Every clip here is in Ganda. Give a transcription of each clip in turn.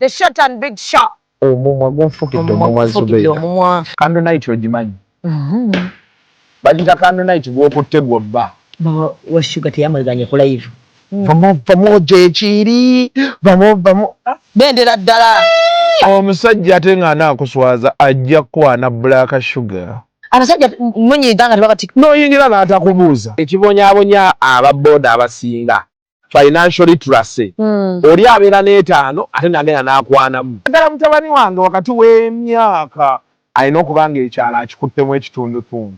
The short and big shot. Omumwa gunfukidde omumwa Zubeida. Candle night ogimanyi. Bagita candle night gw'okutte gw'obba. Wa sugar teyamweganye ku live. Vamo gyekiri. Vamo. Bendera ddala. Omusajja ate nga anaakuswaza ajja kwana black sugar. Abasajja munyiganga tebakati. N'oyingira n'atakubuuza. Ekibonyaabonya ababooda abasinga. Financial literacy. Oli abeera n'etaano ate nagenda n'akwanamu. Ddala mutabani wange wakati w'emyaka alina okuba ng'ekyalo akikuttemu ekitundutundu.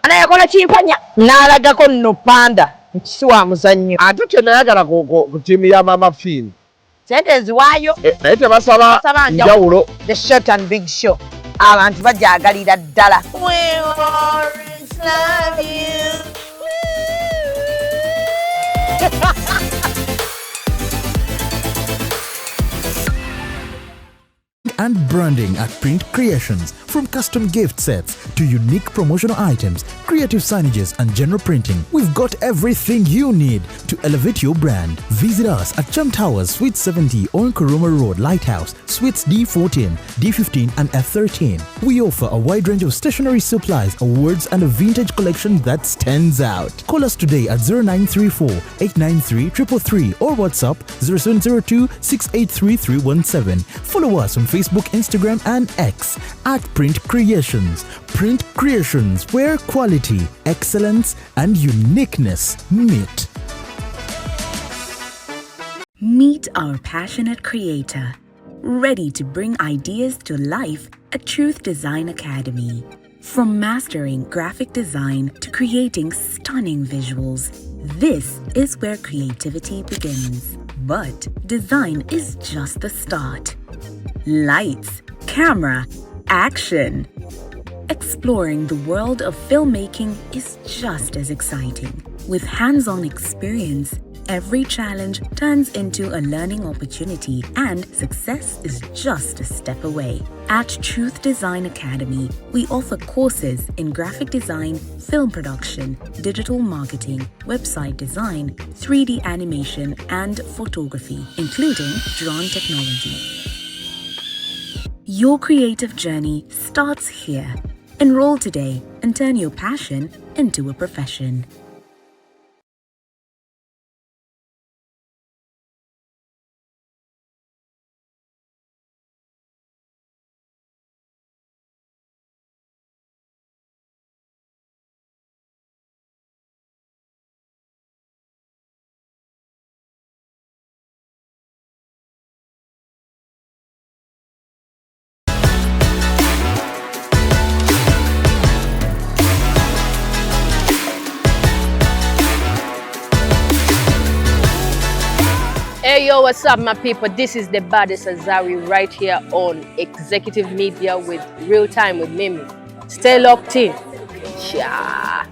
Anayakola kimpanya n'alagako nno panda ekisi wa muzannyo. Ate kye nayagala ku ttiimu ya Mama Fin. Sente eziwaayo. Naye tebasaba njawulo. The short and big show. Abantu bajaagalira ddala. We always love you. And branding at Print Creations. From custom gift sets to unique promotional items, creative signages and general printing, we've got everything you need to elevate your brand. Visit us at Cham Towers, Suite 70 on Kuruma Road, Lighthouse, Suites D14, D15 and F13. We offer a wide range of stationery supplies, awards and a vintage collection that stands out. Call us today at 0934 893 333 or WhatsApp 0702 683 317. Follow us on Facebook, Instagram and X at Print Creations. Print Creations, where quality, excellence and uniqueness meet. Meet our passionate creator, ready to bring ideas to life at Truth Design Academy. From mastering graphic design to creating stunning visuals, this is where creativity begins. But design is just the start. Lights, camera, action. Exploring the world of filmmaking is just as exciting. With hands-on experience, every challenge turns into a learning opportunity and success is just a step away. At Truth Design Academy, we offer courses in graphic design, film production, digital marketing, website design, 3D animation, and photography, including drone technology. Your creative journey starts here. Enroll today and turn your passion into a profession. Hey yo, what's up my people? This is the baddest Azari right here on Executive Media with Real Time with Mimi. Stay locked in. Yeah.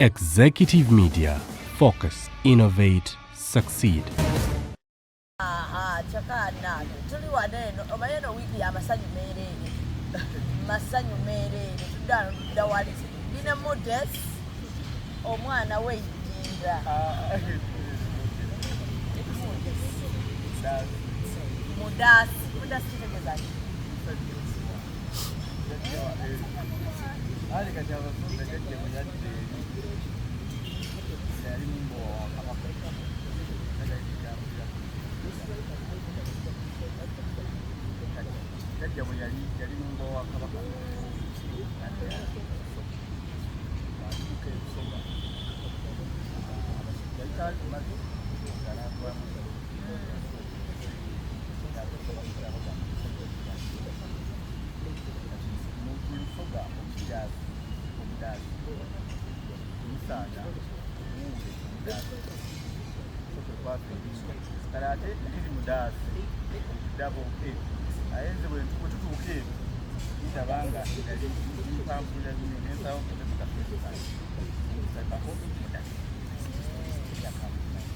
Executive Media. Focus, innovate, succeed. Chakana. Tuli wadeno. Omayeno wiki ya masanyu merere. Masanyu merere. Dawalisi. Bina modest. Omwana we jinda. Mudas kitegezani. Ali kachava sonda kati muyadde. Yali mimbo akapeka. Kati yali mimbo akapeka.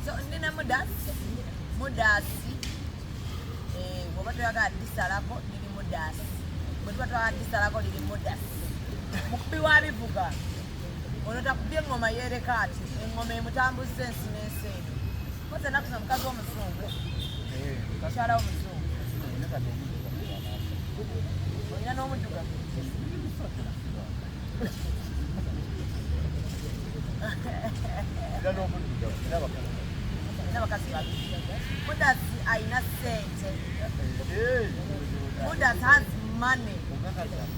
So nina mudasi bw'oba toyagala disalako liri mudasi bwe tuba twagala disalako liri mudasi mukubi wa bivuga ono takubye engoma yereka ati engoma emutambuza ensi n'ensi eno koze nakuza mukazi w'omuzungu mukyala w'omuzungu olina n'omuddugavu n'abakazi babiri Mudasi ayina ssente Mudasi has money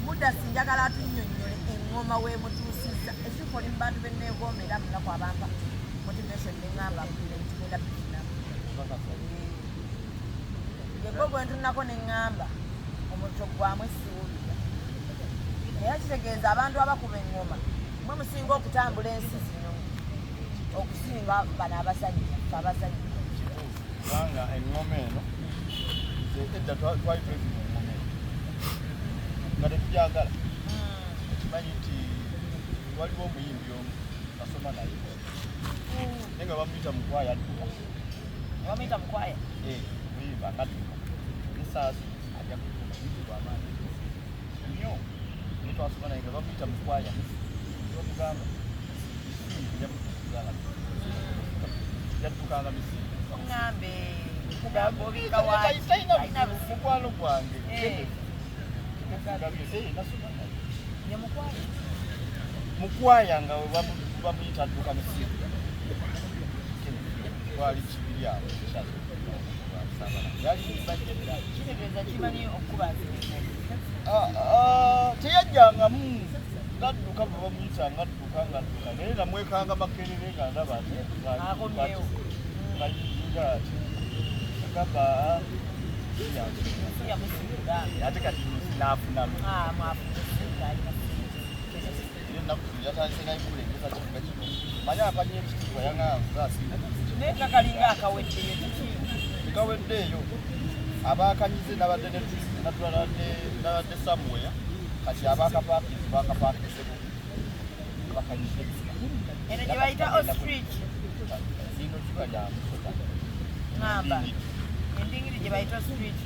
Mudasi njagala atunnyonnyole engoma weemutuusizza ekifo oli mu bantu benneegomba era munaku abampa motivation neŋŋamba ntigenda bifinamu yegwe gwe ntunako neŋŋamba omutto gwamu esiwulira naye kitegeeza abantu abakuba engoma mwe musinga okutambula ensi zino okusinga bano abasajja abasajja kubanga engoma eno edda twali twefuna engoma eno nga tetujagala ekimanyi nti waliwo omuyimbi omu asoma naye naye nga bamuyita mukwaya adduka bamuyita mukwaya muyimbi akadduka nesaasi ajja kuyitibwa amaani nnyo naye twasoma naye nga bamuyita mukwaya omugamba yaddukanga misimu ngambe kugamba obika waaki mukwano gwange mukwaya nga bamuyita adduka misimu twali kibiri awo kitegeeza kimanyi okuba teyajjangamu ngadduka bwe bamuyita ngadduka naye namwekanga makerere nga ndaba ngayingira ati agamba ate kati naafunamu enaku yatandise nayikulengeza kibuga kino manye akanye ekitiibwa yaŋanzaasina naye kakalinga akaweddeyo ekaweddeeyo abakanyize nabadde samuweya kati abakapaakizi bakapaakize bakanyize eno gye bayita ostrich zino kiba lya musota ngamba endingiri gye bayita ostrich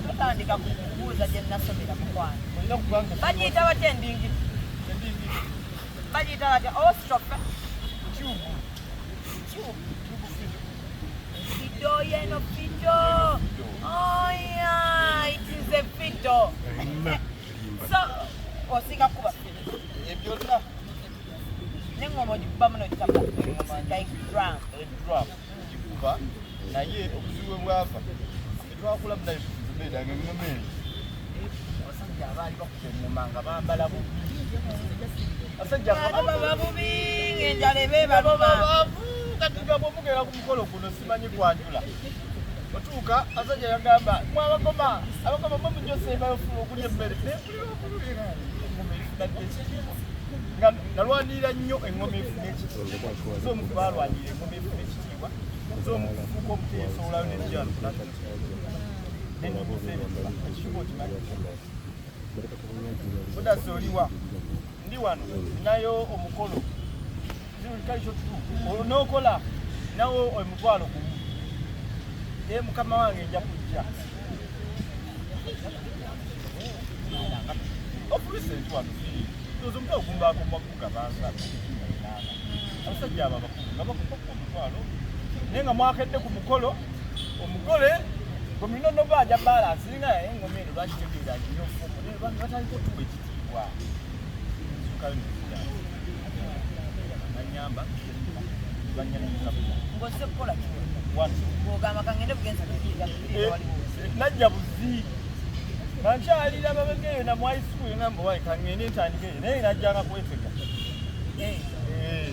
batandika kubuuza gye nasomera mukwano bagiyita batya endingiri bagiyita batya ostrofe fido yeno fido oya it is a fido so osika kuba ebyonna n'engoma ogikuba muno like drum gikuba naye obuzibu bwava etwakulamu naye tubeeranga engoma eyo abasajja abaali bakuba engoma nga bambala bubi abasajja baba bubi ng'enjala ebeebaluma kati nga bwomugera ku mukolo guno simanyi kwanjula otuuka abasajja yagamba mwabagoma abagoma mwe mujoseebayo fula okulya emmere engoma efunadde ekitiibwa nga nalwanirira nnyo engoma efuna ekitiibwa z'omu balwanirira engoma efuna ekitiibwa z'omu kufuuka omuteesoolayo nenjalo ekitiibwa okimanyi Mudasi oliwa ndi wano ninayo omukolo kali kyotutuufu onookola nawo omutwalo gumu ye mukama wange nja kujja ofulisa entwalo ozo omuto ogumbaako makuga bansa abasajja abo abakulu nga bakubaku omutwalo naye nga mwakedde ku mukolo omugole gominono baaja balansi nga engoma eno lwakitegeera nyofumu naye bataliko tuwa ekitiibwa nanyamba ng'ozze kukola ng'ogamba kangende bugenza najja buzi nga nkyalira babegeyo na high school ngamba wayi kangende ntandikeyo naye najjanga kwetega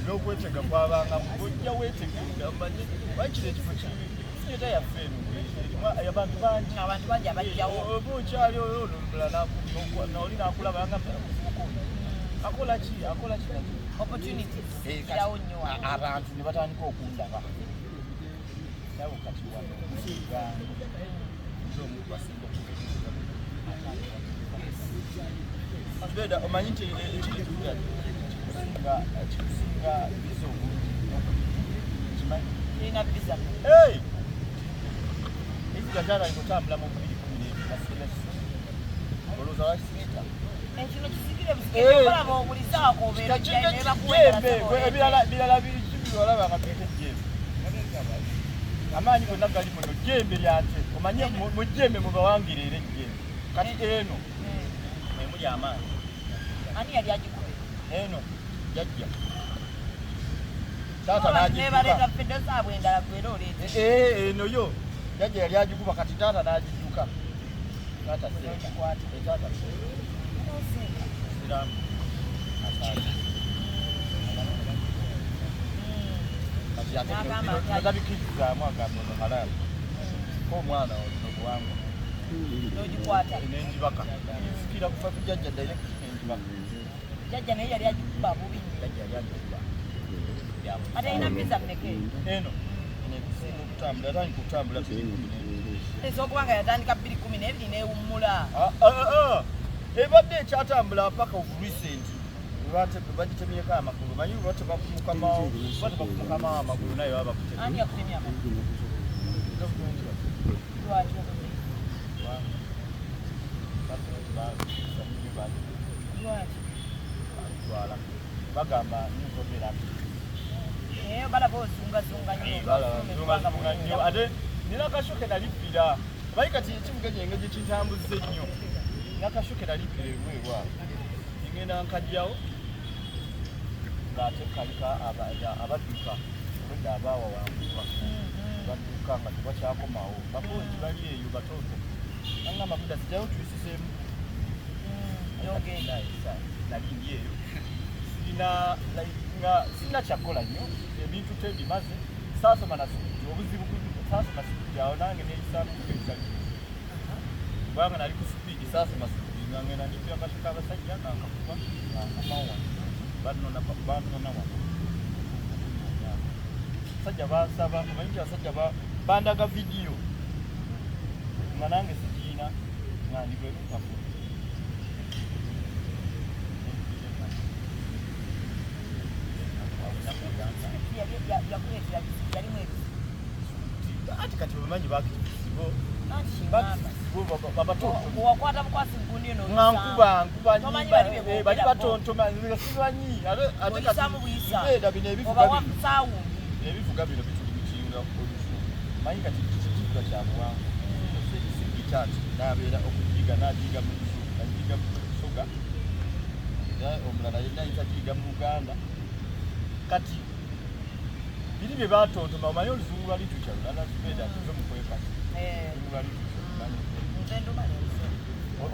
n'okwetega kwabangamu ojja wetegera manye wakiri ekifo kinyeta yaffe eno abantu bangi abajjawo oba okyali oyo olulala naoli nakulaba yangamba akola ki opportunities kirawo nnyo abantu ne batandika okundaba nawe kati wano omuntu asinga okubeera omanyi nti kikusinga biza obulungi kimanyi irina visa ekigatala ikotambula mu 2012 olowooza wakisiita ekino kisikire busikire kola b'obuliza akobera ne bakuwera ebirala bibirala bakapita ejjembe amaanyi gonna gali muno jjembe lyate omanye mu jjembe mubawangire era ejjembe kati eno emuli amaanyi ani yali agikuba eno jajja taata n'agikuba fedde zaabwe endala gwera oleete eno yo jajja yali agikuba kati taata n'agijjuka taata siramu nagabikizaamu agamba ono halamu k'omwana olino buwangu n'ogikwata n'enjibaka sikira kufa ku jjajja direct n'enjibaka jjajja naye yali agikuba bubi jjajja yali agikuba ate alina mpiza mmeke eno ekusinga okutambula atandika okutambula esokuba nga yatandika 212 neewummula ebadde ekyatambula paka of recent bagitemyeko amagulu manyi batebakumukamawo amagulu naye baba ani yakutemya amagulu lwaki twala bagamba nzogera balaba ozungazunga nnyo ate nina akashoke nalippira bayi kati ekibuga gyenga gyekitambuze nnyo nakashoke nalippira eweewa ngenda nkajjawo ng'ate kalika abadduka olwedda abaawa wanguka badduka nga tebakyakomawo bakozi bali eyo batoto anga amabuda sijjayo tuyisiseemu nalindi eyo sirina kyakola nnyo ebintu tebimaze saasoma nasikuti obuzibu saasoma sikuti awo nange neyisanukueisali kubanga nali ku sipiidi saasoma sikuti nga ngenda ndipira akashoka abasajja nankakuba nankomawo banona wano sajja bansaba omanyi nti abasajja bandaga vidiyo nga nange sigiina nga ndibwekukafu ati kati omanyi bakisibo wakwata bukwasi gundi no nkuba bali batontoma sibanyi ate kati beda bino ebivuga bino bituli bikinga olufu manyi kati kikikiga kya buwangu sigitati nabeera okujiga najiga mu Suga omulala yenna ayitajiga mu Uganda kati biri bye batontoma omanyi oluzungu lwali tukya lulala zibeda tuve mu kwepasi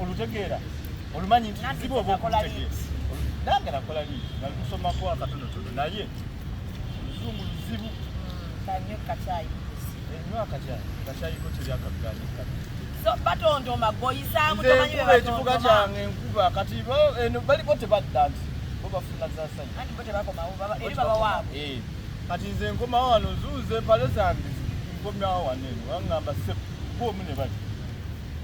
olutegeera olumanyi nti ziba oba okutegeera nange nakola liiti nali kusomako akatonotono naye oluzungu luzibu enywa akakyayiko teryakaganyika batontoma goyisaamu ekibuga kyange enkuba kati balibo tebadda nti bo bafuna zasanyi kati nze nkomawo wano zuuze empale zange nkomyawo waneno wangamba bomu ne bali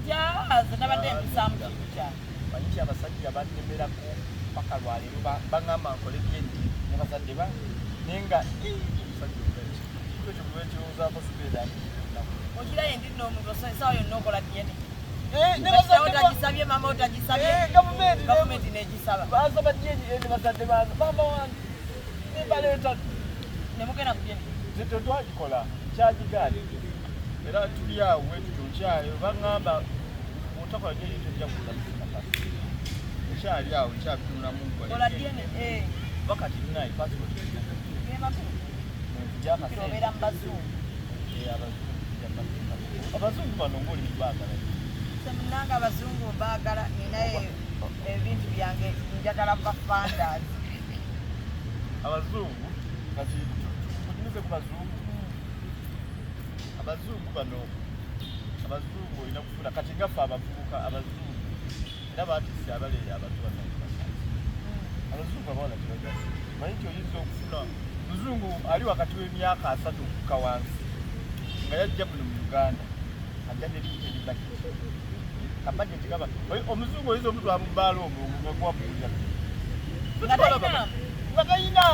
jaze nabadde mpisaamu kintu kyange manyi abasajja bannemerako paka lwaleero baŋŋamba nkole byendi ne bazadde ba naye nga omusajja omuleki ekyo kuba ekirowoozaako sibeera okira yendi n'omuntu esawa yonna okola diyeti otagisabye mama otagisabye gavumenti negisaba basaba diyeti ne bazadde bange bamba wange nebaleeta nemugenda kujeni tetwagikola kyagigaali era tuli awo wetutyo nkyayo baŋŋamba otakola diyeti tojja kulabisinakasi ekyali awo ekyabitunulamu kola diyene bakati naye pasipoti obeera mu bazungu abazungu bano ngaoli baagala semunanga abazungu baagala ninaye ebintu byange njagala bafandazi abazungu kati tunyuze ku bazungu abazungu bano abazungu olina kufuna kati ngaffe abavubuka abazungu era baatisi abaleera abazungu abazungu abawala tebagasi manyi nti oyinza okufuna muzungu ali wakati w'emyaka 3 okukka wansi nga yajja muno mu Uganda ajja neribaki kabajeti kaba omuzungu oyinza omutwala mu bbaala omwo ngagwapulira nga tayina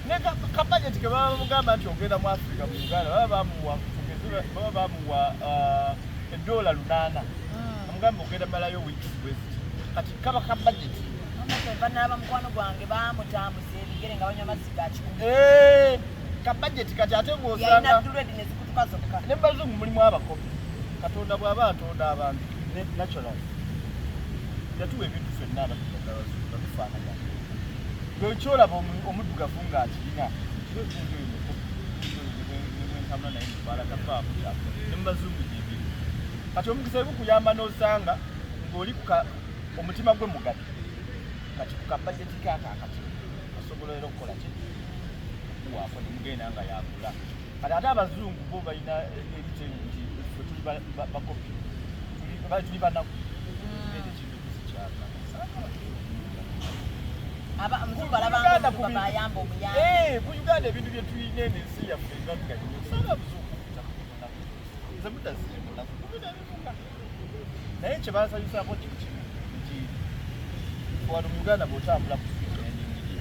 ne kabajeti ke baba mugamba nti ogenda mu Africa mu Uganda baba bamuwa $8 omugambo ogenda malayo weeks west kati kaba ka budget banaba mukwano gwange bamutambuza ebigere nga banywa mazzi ga kikumi ka budget kati ate yalina ng'osanga duledi ne zikutuka zokka ne bazungu mulimu abakopi katonda bw'aba atonda abantu natural yatuwa ebintu ffenna abatufaananya bwekyolaba omuddugavu ng'akirina enkamula naye balakavaamu ne mubazungu gyebiri kati omukisa ebikuyamba n'osanga ng'oli omutima gwe mugabi kati ku kabajeti kaakakati osobola era okukola ki okuwaako ne mugenda nga yakula kati ate abazungu bo balina ebitengu nti ffe tuli bakopi tuli banaku ekintu kikyaka muzungu alabanga omutuba bayamba omuyambi ku Uganda ebintu bye tulina eno ensi yaffe ngaga nnyo osanga abazungu nze mutazimulaku kubina ebivuga naye kye bansanyusako kiki nti wano mu Uganda bw'otambula ku endingiri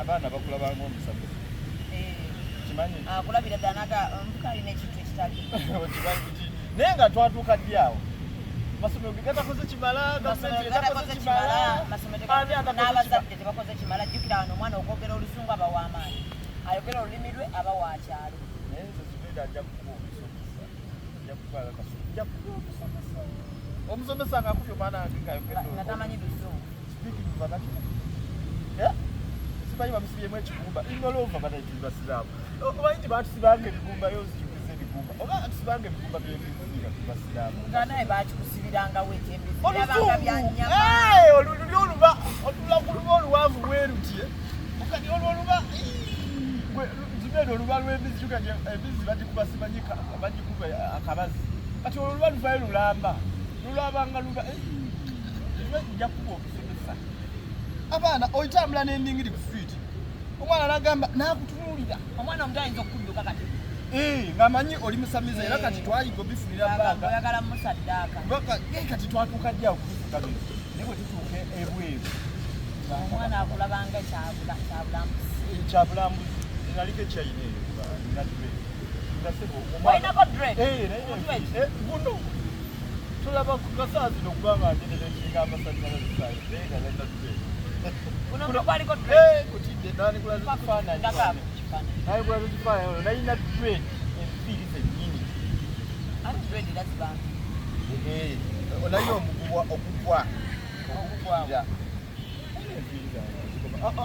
abaana bakulabanga omusabe kimanyi akulabira ddala naga omuvuka alina ekintu ekitali okimanyi ki naye nga twatuuka ddi awo amasomero ge gatakoze kimala gatakoze kimala n'abazadde tebakoze kimala jjukira wano omwana okwogera olusungu aba w'amaanyi ayogera olulimi lwe aba wakyalo naye nze Zubeida ajja kukuba omusomesa ajja kukubala kasomesa ajja kukuba omusomesa omusomesa ng'akubye omwana wange ng'ayogera nga tamanyi luzungu speaking vernacular simanyi bamusibyemu ekigumba inolova banayitiri basiraamu omanyi nti batusibanga ebigumba yozikikuza ebigumba oba tusibanga ebigumba by'embiziga basiraamu nga naye bakikusibirangawo ekyembizibanga byanyama oluli oluba otula ku luba oluwanvu bwerutye kati olwo oluba Zubeida oluba lw'embizi kuganje embizi bagikuba simanyi bagikuba akabazi kati olwo oluba luvayo lulamba lulabanga luba nja kuba okusomesa abaana oyitambula n'endingiri ku street omwana n'agamba n'akutunuulira omwana omuto ayinza okukudduka kati ng'amanyi oli musamiza era kati twayiga obifunira bbanga oyagala musaddaaka kati twatuuka ddi awo kubifuka bino naye bwe tutuuka ebweru omwana akulabanga kyabulambuzi kyabulambuzi naliko ekyayina walinako dred guno tulaba ku kasaa zino okubanga njenerekinga amasanyalazi naye nga nalina guno kwaliko dred kutidde nanikulaza ekifaananyi nanikulaza ekifaananyi nalina dred enviiri zennyini ate dred lazibanga naye omugubwa okugwa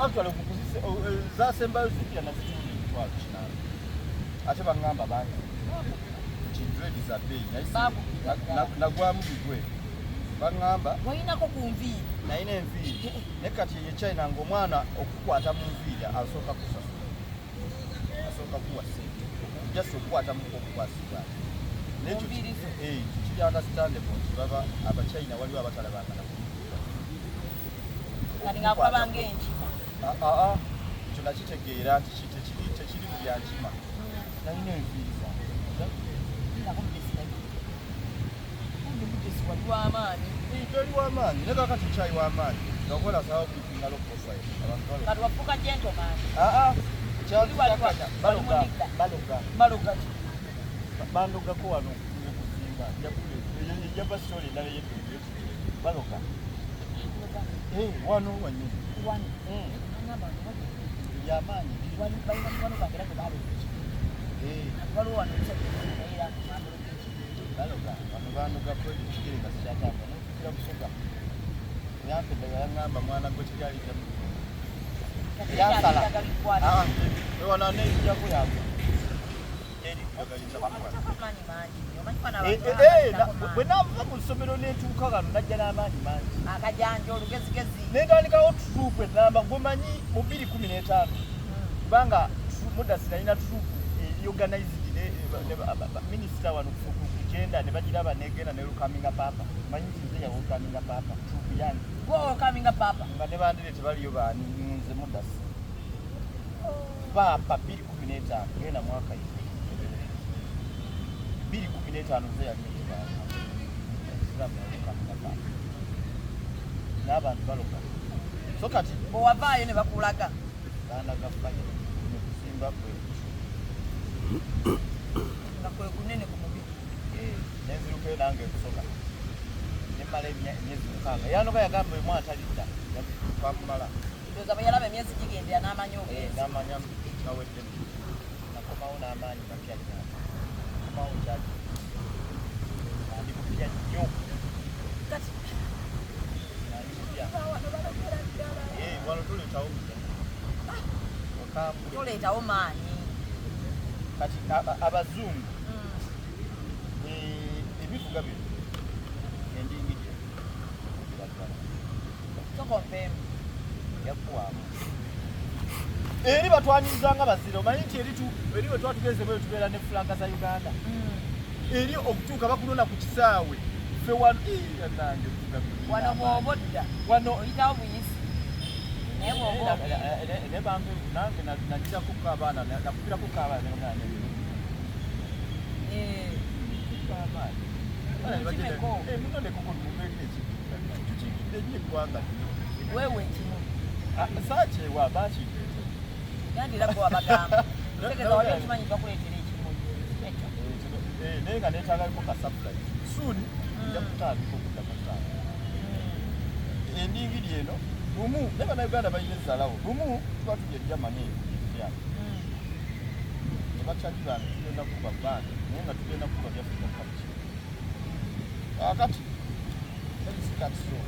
actually zasembayo zipya nazitunda emitwalo 5 ate baŋŋamba bangi kidredi za bbeeyi nagwamu bigwe baŋŋamba walinako ku nviiri nalina enviiri naye kati yekyalina ng'omwana okukwata mu nviiri asooka kusasula asooka kuwa sente just okukwatamu okukwasibwa kiri understandable nti baba abachina waliwo abatalabanga kati ng'akulabanga enkima ekyo nakitegeera nti tekiri mu byankima nalina enviiri waliwamaanyi teri wamaanyi naye kakati kyayi wamaanyi ngaokola sawa kuipingalo profile kati wafuuka gentleman bandogako wano kuzinga ejava story endala yetuye baloga wano wanyo yamaanyi baloga wano bandogako ekigere nga sikyatamba nokukira busoga yampeddaga yaŋŋamba mwana gwe kiryalija yansala ewano aneyijjako yago bwe naava mu ssomero netuuka wano najja n'amaanyi mangi akajanja olugezigezi netandikawo turuupu enamba gwemanyi mu 2015 kubanga mudasi nalina turuupu organized minisita wano kugenda ne bagiraba negenda ne lukaminga papa manyi nze yawo lukaminga papa turuupu yange lukaminga papa nga ne bandire tebaliyo baani nze mudasi papa 2015 genda mwaka 2015 ze yali n'abantu baloga so kati bwewavaayo ne bakulaga bandaga faya nekusimba nga kwe kunene ku mubiri nenzirukayo nange ekusoka bamala emyezi mukaaga yanoga yagamba omwana talidda bakumala ndoza bayalaba emyezi gigendera n'amanya ogezi n'amanya nawedde nakomawo n'amaanyi mapya komawo kyaki andi mupya nnyo kati andi mupya wano tuleetawo okambule tuleetawo maanyi kati abazungu ebivuga bino endingirya tokompemu yakuwaamu eri batwanyizanga bazira omanyi nti eri we twatugeze bwe tubeera ne fulanka za Uganda eri okutuuka bakunona ku kisaawe ffe wano yanange wano bw'obodda wano oyitawo buyisi naye bw'oba ne bambe nange nagirako abaana nakupirako abaana nemugana tukikidde nnyo eggwanga weewe ekimu saakyewa baki yandira gwe wabagamba tegeza wali okimanyi bakuleetera ekimu ekyo naye nga neetaagaliko kasapulai soon nja kutandika okudda kutaano endingiri eno lumu ne bannayuganda balina ezzalawo lumu tuba tulya Germany ya ne bakyagibanga tugenda kuba band naye nga tugenda kuba byafrika kapki kakati ebisikatiso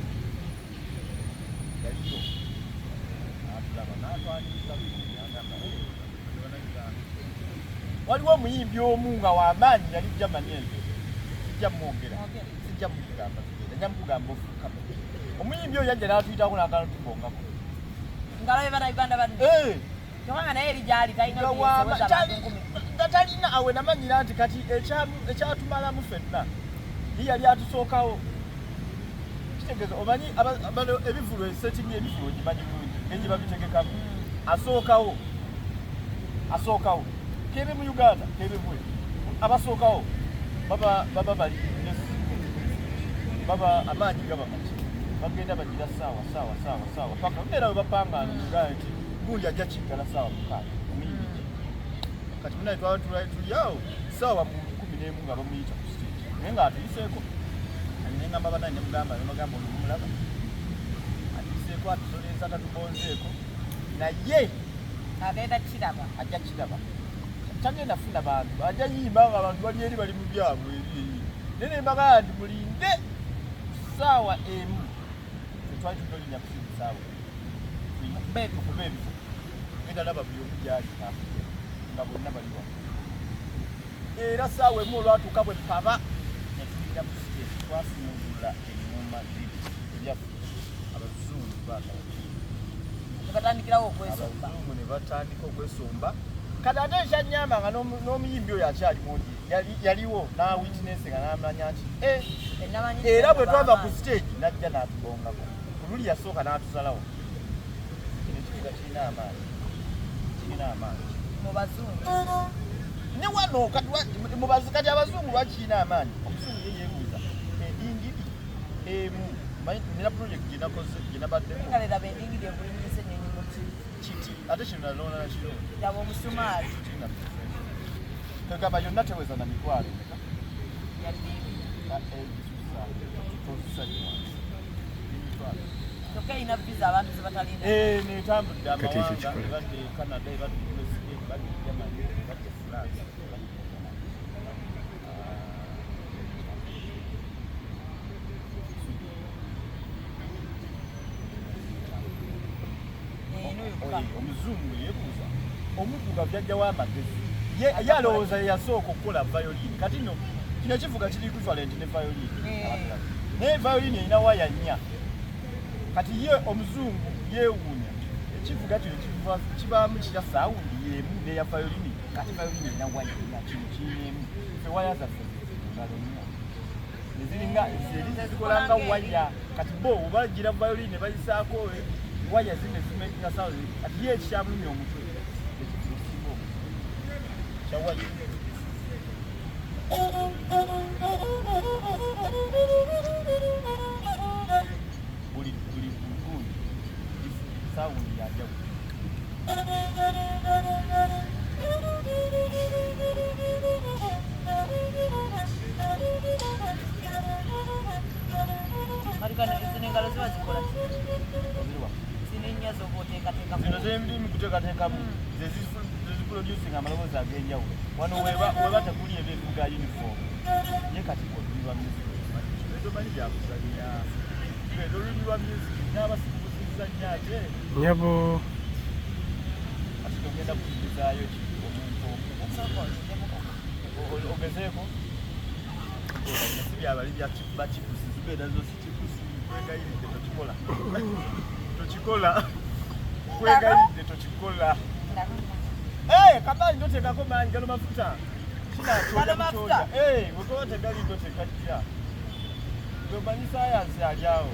yaliyo natulaba natwaniriza waliwo omuyimbi omu nga w'amaanyi yali Germany ento sijja mwogera sijja mukugamba tugenda nja mukugamba ofukama omuyimbi oyo yajja n'atuyitako n'agala tubongako ngalabe bannayuganda banne kyokanga naye eri gyali nga talina awe namanyira nti kati ekyatumalamu ffenna ye yali atusookawo kitegeeza omanyi ebivulu esetting ebivulu ogimanyi bulungi engye babitegekamu asookawo kebe mu Uganda kebivule abasookawo baba bali baba amaanyi gaba maki bagenda bagira saawa paka mbeera we bapangana mugaa nti gundi ajja kiggala saawa mukaaga omuyimbi kati munaye twaba tuli awo saawa mu 11 nga bamuyita ku stage naye nga atuyiseeko nengamba banaye nemugamba olumulaba atuyiseeko atusoleza tatubonzeeko naye agenda kiraba ajja kiraba tagenda funa bantu ajja yimba nga abantu bali eri bali mu byabwe eri naye nembagala nti mulinde saawa emu twali tudolinya kusiga saawa okuba ebifo genda laba buli omu gyali nga bonna baliwa era saawa emu olwatuuka bwe paba netulira mu siteesi twasimuulula eŋŋoma ebyaffe abazungu batandikirawo okwesomba abazungu ne batandika okwesomba kati ate ekyanyamba nga n'omuyimbi oyo akyali mwogi yaliwo n'awitinesinga n'amanya nti era bwe twava ku stage najja n'atubongako ku luli yasooka n'atusalawo kino ekibuga kirina amaanyi mu bazungu ne wano kati abazungu lwaki kirina amaanyi omuzungu ye yeebuuza endingiri emu nina project gyenabaddeko kalera bendingiri ebulinyisa ennyonyi mu kiti ate kino nalona nakiro yaba omusumaali kagamba yonna teweza na mitwalo kyokka erina visa abantu zebatalina netambudde amawanga ebadde Canada ebadde USA ebadde Germany ebadde France omuzungu yeebuuza omuddugavu yajjawo amagezi ye alowooza yeyasooka okukola violin kati no kino ekivuga kiri equivalent ne violin naye violin erina waya nnya kati ye omuzungu yeewuunya ekivuga kino kibaamu kirya saawundi yemu neya violin kati violin erina waya nnya kino kirinemu fe waya zaffe ngalo nnya neziringa zeri zikolanga waya kati bo obagira violin ne bayisaako waya zine zimekinga saawundi kati ye ekikyamulumya omutwe Shawali. Buli gundi sawundi yajabu. Katika zinengalo ziba zikola zinenya zokuteekateeka zino z'emirimu kuteekateekamu zeziproducing amaloboozi ag'enjawulo wano weba tekuli ebintu bya uniform ye kati olulirwa music tomanyi byakuzanya olulirwa music n'abasibuziza nnyo ate Nyabo. ati togenda kuyigizaayo omuntu ogezeeko sibyabali bakipusi zibeera zo sikipusi kwegayiridde tokikola kwegayiridde tokikola kabanyi ndoteekako manyi gano mafuta kinatyoja wekoba tegali ndotekajja gwemanyi sayansi alyawo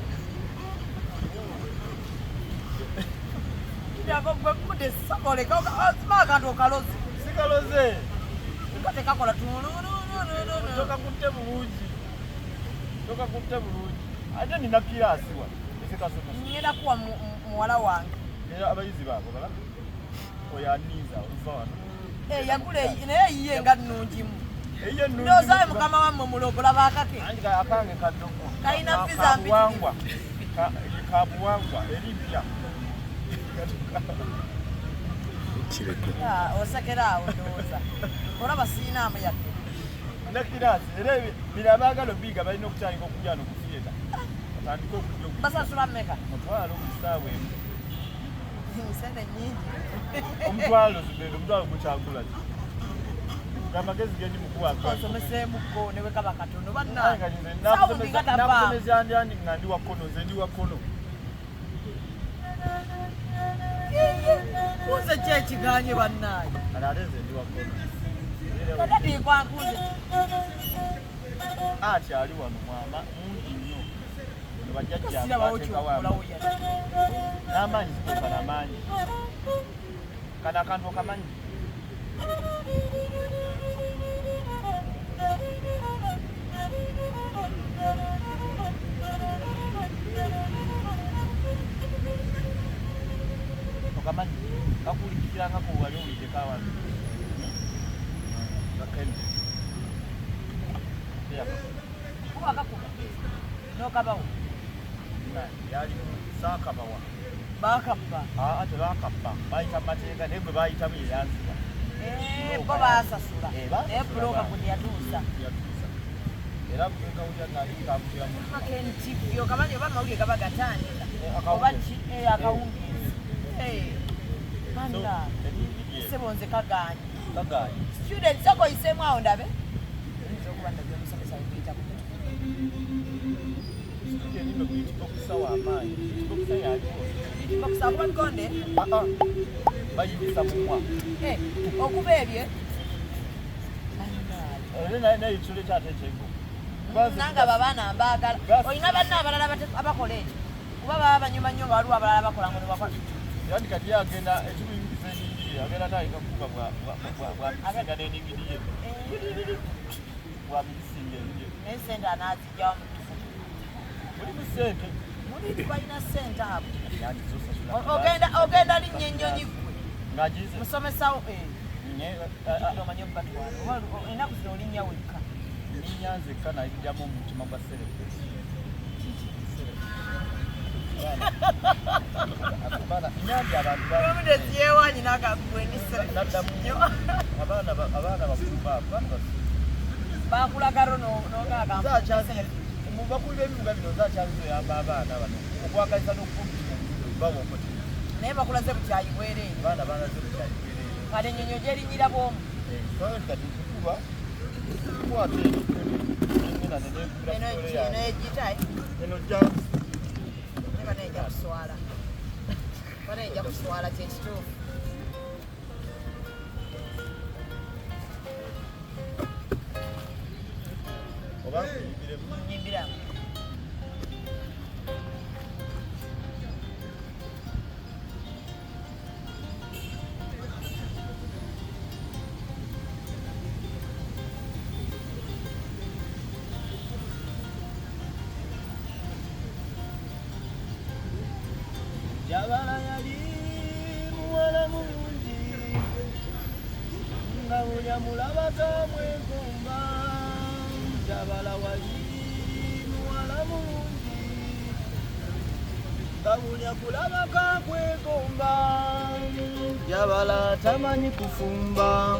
akantu okalozi sikaloze tekakola tokakutte bulungi ate nina kirasi wa esekasomesa ngenda kuwa muwala wange abayizi baabo bala oyaniiza oluva wano yagula naye yiye nga nnungimu ndowooza mukama wammwe mulogola bakake akange kaddoko kalina fiza kabuwangwa eripya osekera awo ndowooza olaba siinaamu yadde nakirasi era bira abaagala biga balina okutandika okujja nokufiyeta batandika okujja basasula mmeka omutwalo musaawa emu sente nyingi omutwalo gukyagula ki amagezi gendi osomeseemuko newe kaba katono bannanakusomezyandyandi nga ndi wakono nze ndi wakono kunze ki ekiganye bannaayi ate nze ndi wakono tadatiikwankunze akyali wano mwama mungi nnyo sirabawokyokolawo n'amaanyi zikoka n'amaanyi kano akantu okamanyi okamanyi kakulikikirangako wali owulideko abantu gakende kuwakakuba nokabawo yali saakabawa bakabba tebakabba bayita mateeka naye gwe bayitamu yeyanzika bo basasula naye buloka gwe yatuusa era ekawulira nalikambukiramu makentivyo kamanyi oba amawulire gaba gatandika oba ki akawungizi anna sebonze kaganye student sakoyiseemu awo ndabe oyinza okuba ndabye omusomesa webiyita nino kuyitibwa okusawa amaanyi okusakuba bikonde bayibisa mumwa okuba ebye naye ekisolo ekyate ekyego nange abo abaana mbaagala olina banna abalala abakola ekyo kuba baba banyuma nnyo nga waliwo abalala bakola ngo nebakola yani kati agenda ekibuyingiza eningiri agenda naayika kuba bwabisinga n'eningiri ye bwabisinga eningiri naye sente anaazijjawo mulimu sente muli balina sente abo ogenda linnya ennyonyi gwe ngagize musomesawo omanyi obubatwala enaku zino olinnya wekka ninnya nzekka nayijjamu omutima gwa serefe Community yewanyi nakagwenisernyo abaana bakulu bakulagaro nogagambakuli b'ebibuga bino zakyalizoyamba abaana bano okwagaliza n'okubawokote naye bakulaze bukyayi bwereere abaana balaze bukyayi bwereere kale ennyonyo gyerinyira bwomu kati kukuba kwate eno egitayi eno jja nebaneja kuswala baneja kuswala kyekituufu oba nyimbiramu Jabala yali muwala mulungi nga buli amulabako amwegomba. Jabala wali muwala mulungi Kawulya kulaba kakwegomba. Jabala tamanyi kufumba.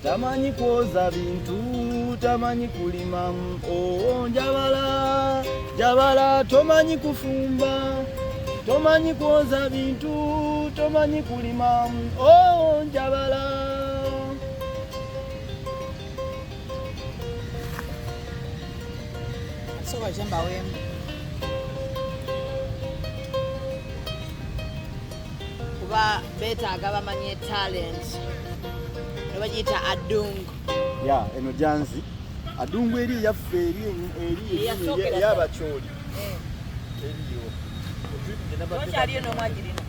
Tamanyi kwoza bintu, tamanyi kulima. Oh, Jabala, Jabala tomanyi kufumba. Tomanyi kwoza bintu, tomanyi kulima. Oh, Jabala. Soba jemba wemu. Kuba betaaga bamanye talent. Ne bagiyita adungu. Ya, eno janzi. Adungu eri yaffe eri ey'abakyoli. Eriyo. Okyaliyo n'omwagirina.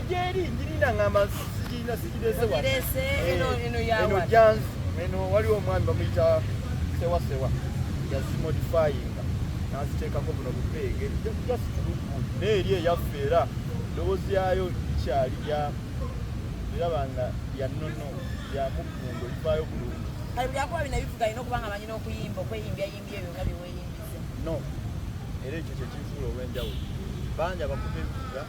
Gyeri njirina ngamba sigirese wano. Eno yawa. Eno janzi. Eno waliwo omwami bamuyita sewa. Yazimodifyinga. Naziteekako buno bupeege. Just n'eri eyaffe era eddoboozi yayo likyali lirabanga lya nnono lya muggungo livaayo bulungi. Kale buli akuba bino ebivuga alina okuba nga amanyi n'okuyimba okweyimbya ebyo nga bye weeyimbiza. No. Era ekyo kye kifuula obw'enjawulo. Bangi abakuba ebivuga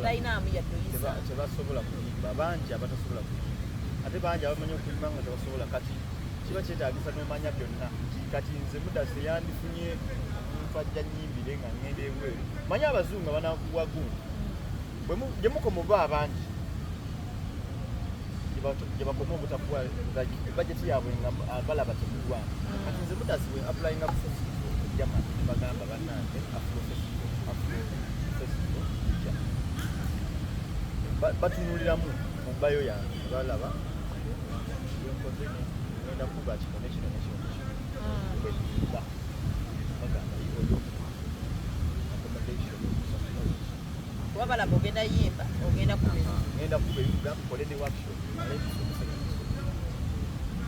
talinamu yaddoyisa kye basobola kuyimba. Bangi abatasobola kuyimba. Ate bangi abamanyi okuyimba nga tebasobola kati kiba kyetaagisa n'omanya byonna. Kati nze Mudasa yandifunye omuntu ajja nnyimbire nga ngenda ebweru. Manyi abazungu abanakuwa gundi. Gye mukoma oba abangi gye bakoma obutakuwa bajeti yaabwe nga balaba temulwana. Kati nze Mudasa bwe applyinga ku festival ejjamani bagamba bannange Afro festival ejja. Batunuuliramu mu mbayo yange balaba yenkoze ngenda kuba kikono kino kweyimba bagamba oyo accommodation kuba balaba ogenda yimba ogenda kuba ngenda kuba ebivuga nkole ne workshop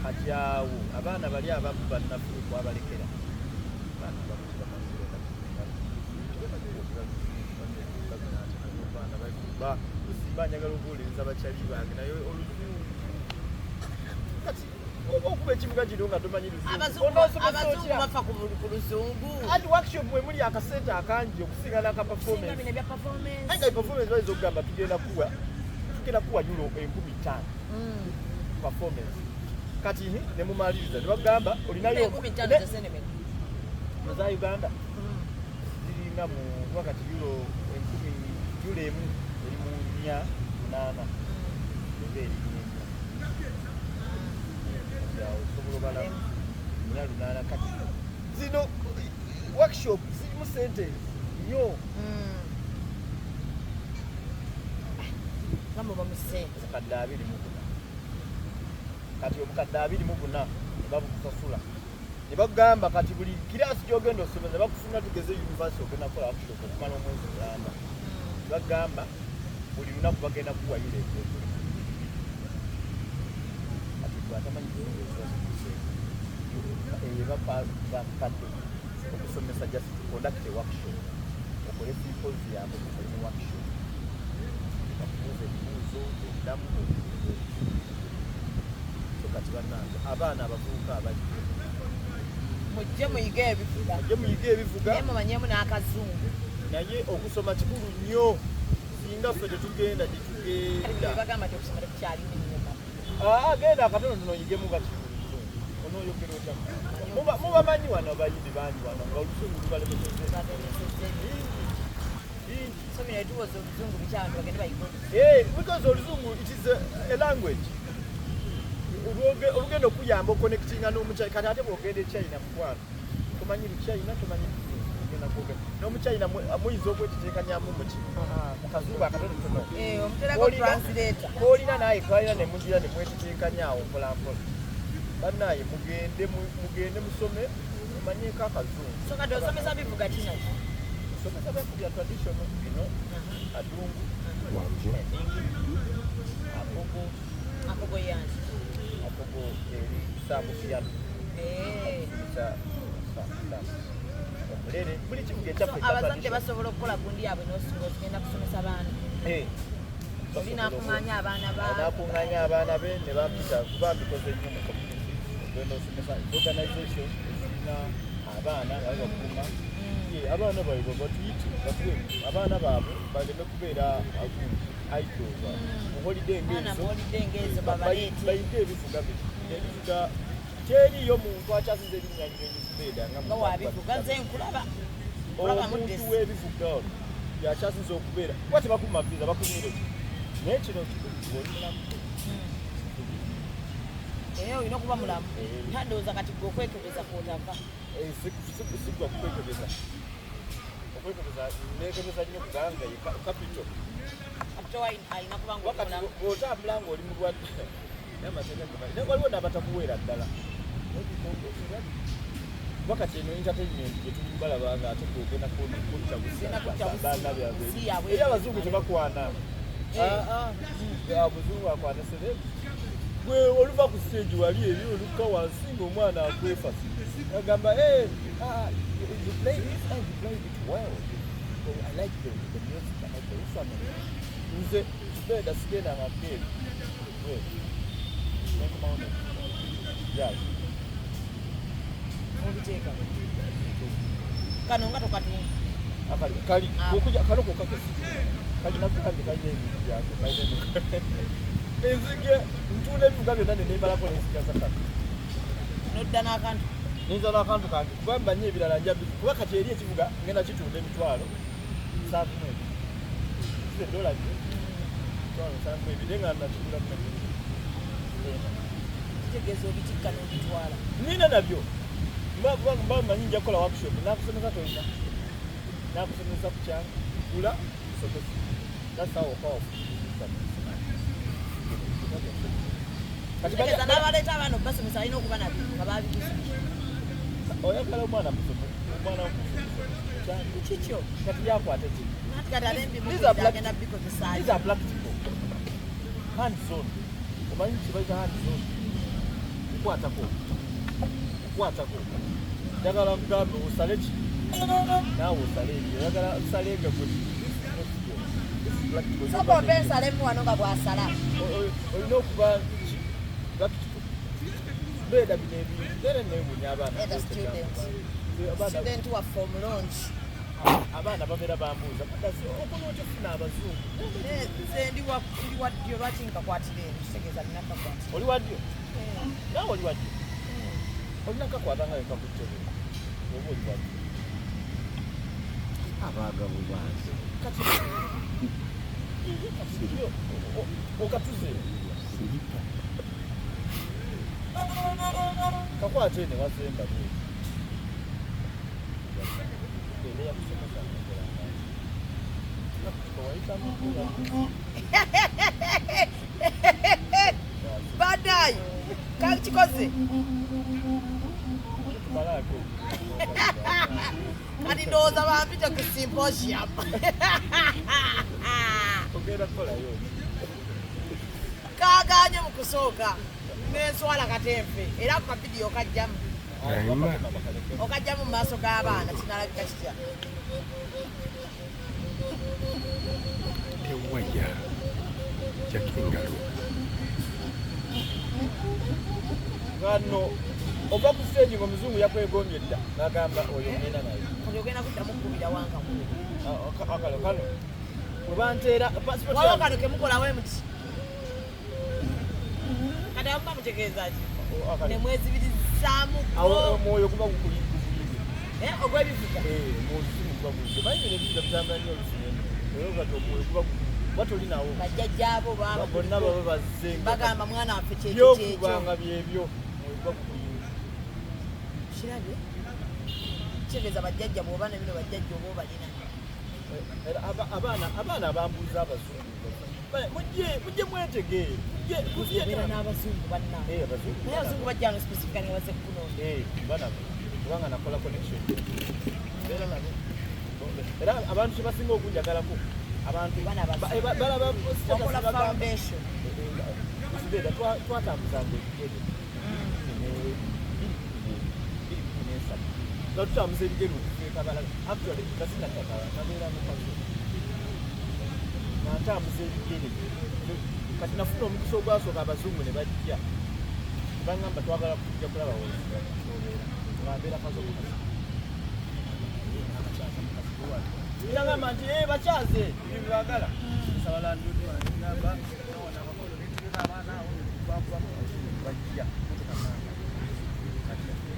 kati awo abaana bali abamu bannaffe okwabalekera simba njagala okuwuliriza bakyali bange naye oluzungu kati okuba ekivuga kino nga tomanyi abazungu bafa ku luzungu. Ati workshop bwe muli akasente akangi okusinga n'aka performance. Ayi nga performance bayinza okugamba tugenda kuwa euro 15,000 performance. Kati ne mumaliriza ne bagamba olinayo 15,000 za Uganda ziringa mu wakati euro 10,000 emu eri mu 8 eberi kati zino workshop zirimu sente nnyo. Obukadde 24 kati obukadde 24 ne babukusasula ne bagamba kati buli kirasi gy'ogenda osomeza bakufuna tugeze university ogenda kukola workshop okumala omwezi mulamba. Bagamba buli lunaku bagenda kuwayira ekyoto kati gwatamanyi bakadde okusomesa just conduct a workshop okole symposium okole ne workshop bakubuuza ebibuuzo oddamu so kati bannange abaana abavubuka abali mujje muyige ebivuga naye mumanyemu n'akazungu naye okusoma kikulu nnyo singa ffe tetugenda gye tugenda bagamba tekusomera kukyalimu nnyo genda akatono tono oyigemu kati onoyogera otya mubamanyi wano abayimbi bangi wano nga olusungu lubalemeseze because oluzungu it is a language olugenda okuyamba okonectinga n'omukyayina kati ate bwogenda ekyayina mukwano tomanyi lukyayina tomanyi ogenda kwogera n'omukyayina muyinza okweteteekanyamu muki mu kazungu akatonotono koolina naye twalina ne mugira ne mweteteekanyawo mpolampola bannaye mugende musome mumanyeko akazungu osomesa bivuga kinaki somesa byakuja traditional bino adungu akogo yange akogo eri samusiyano omulere buli kivuga ekyaffe abazadde basobola okukola gundi yaabwe n'ogenda kusomesa baana oli nakuŋŋaanya abaana be ne bapita kuba mbikoze nnyo mu community ogenda osomesa organization ezirina abaana nga bakuma abaana baibwe batuyita opportunity abaana baabwe baleme kubeera idols mu holiday ngezo bayige ebivuga ebivuga teriyo muntu akyasinza erinnya Zubeida omuntu w'ebivuga ono yakyasinza okubeera kuba tebakuma viza bakumire naye kino kiolimu olina okuba mulamu tandowooza kati gwe okwekebeza kwotava sigwa kukwekebeza nekebeza nnyo kubanga kapito alina kubanga otambula ng'oli mulwadde waliwo n'abatakuweera ddala wakati eno entertainment gyetulimu balabanga ate gwogenda kucabusabaana byabwe era abazungu tebakwana abazungu akwana serebu gwe oluva ku stage wali eri olukka wansi ng'omwana akwefasa agamba you play it well. So I like the music, I like the instrument. Nze Zubeida sigenda ng'akeeri nekumawone jazz obiteeka kano nga tokatunga kali okuja kaloko kakesi kali nakukanje kalina ebintu byako kalina enzige ntunda ebivuga byonna nenembalako n'enzige zakati nodda n'akantu ninza n'akantu kange kuba mbanyi ebirala nja kuba kati eri ekivuga ngenda kitunda emitwalo 7 $dola mitwalo 7 naye nga nakigula kitegeeza obitikka n'obitwala nina nabyo mba manyi nja kukola workshop nakusomesa tolina nakusomesa ku kyange gula usomesa that's how powerful kitegeeza n'abaleeta abaana basomesa alina okuba nabyo nga babiguza oyagala omwana musome omwana kikyo kati yakwate ki kati alembimugenda bikozesaayo these are practical hands on omanyi kibaita hands on kukwatako njagala kugambe osale ki naawe osale ebyo oyagala osalenga gwe soka oba ensalemu wano nga bw'asala olina okuba practical Zubeida bino ebintu era neewunya abaana student waffe omulungi abaana babeera bambuuza okunooty ofuna abazungu nze ndi waddyo lwaki nkakwatira eno kitegeeza nina kakwatira oli waddyo naawe oli waddyo olina kakwata nga yekakuttebe oba oli waddyo abagabo banze kati okatuze kakwate ne wasemba badayi kakikoze kati ndowooza bampite ku symposium kaganye mu kusooka n'enswala katempe era ku kavidiyo okajjamu mu maaso g'abaana kinalabika kitya ewaya jakingalo ngano ova ku stage ng'omuzungu yakwegombye dda n'agamba oyo ngenda naye oli ogenda kuddamu kkubira wanka akalo kano bwe banteera wawo kano kemukolawo emuti kati amuba mutegeeza ki nemwezibirizzaamu omwoyo guba gukuyiye ogw'ebivuga omuzimu guba guyiye manyi bino ebivuga bitambula nnyo olusinene era kati omwoyo guba kuba tolinawo bajjajjaabo bonna baba bazze bagamba mwana waffe byokubanga byebyo omwoyo guba gukuyiye kirabye kitegeeza bajjajja bw'oba ne bino bajjajja oba obalina abaana abambuuza abazungu mujje mwetegee kubeera n'abazungu bannaaye abazungu bajja no specifica ne baze kukunoonya kubanga nakola connection era abantu kyebasinga okunjagalako abantu balaba foundation Zubeida twatambuzanga ebigere nga tutambuza ebigere okufikabala actually kasinakakala nabeera mukazi nantambuza ebigere kati nafuna omukisa ogwasooka abazungu ne bajja bangamba twagala kujja kulaba wambeera kazo Yangamba nti bakyaze bibagala. Sawala ndudu ngamba naona bakolo biteka abana awo bakwa bajja.